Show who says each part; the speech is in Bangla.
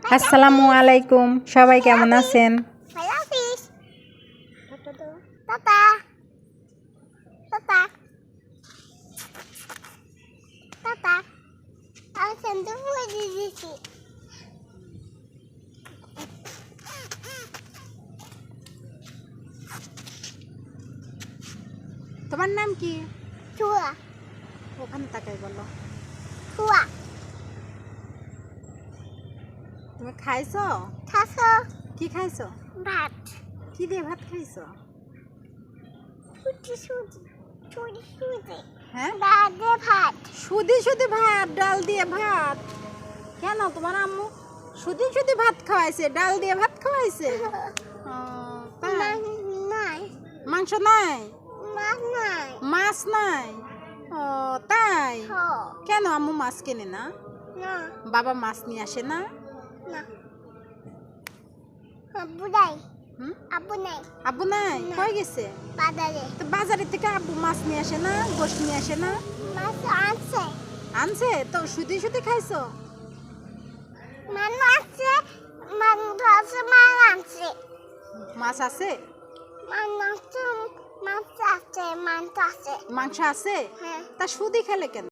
Speaker 1: আসসালামু আলাইকুম, সবাই কেমন আছেন? তোমার নাম কি? ওখানে তাকাই বলো। তুমি খাইছো? কি খাইছো?
Speaker 2: ভাত
Speaker 1: কি দিয়ে ভাত খাইছো? হ্যাঁ,
Speaker 2: ডাল দিয়ে ভাত
Speaker 1: সুদি সুদি ভাত, ডাল দিয়ে ভাত। কেন তোমার আম্মু সুদি সুদি ভাত খাওয়াইছে, ডাল দিয়ে ভাত খাওয়াইছে? ও, তাই?
Speaker 2: নাই
Speaker 1: মাংস নাই,
Speaker 2: মাছ নাই
Speaker 1: মাছ নাই। ও তাই?
Speaker 2: হ
Speaker 1: কেন আম্মু মাছ কেনে না?
Speaker 2: না
Speaker 1: বাবা মাছ নিয়ে আসে না?
Speaker 2: না আব্বু নাই
Speaker 1: হুম?
Speaker 2: আব্বু নাই
Speaker 1: আব্বু নাই,
Speaker 2: না।
Speaker 1: কই গেছে?
Speaker 2: বাজারে
Speaker 1: তো বাজারের থেকে আব্বু মাছ নিয়ে আসে না, গোশ নিয়ে আসে না?
Speaker 2: মাছ আছে
Speaker 1: আনছে তো শুধু শুধু খাইছো?
Speaker 2: মানুষ আছে মাছ আছে মাছ আছে
Speaker 1: মাছ আছে,
Speaker 2: মাছ আছে মাছ আছে মাছ আছে
Speaker 1: মাংস আছে,
Speaker 2: হ্যাঁ
Speaker 1: তা শুধু খেলে কেন?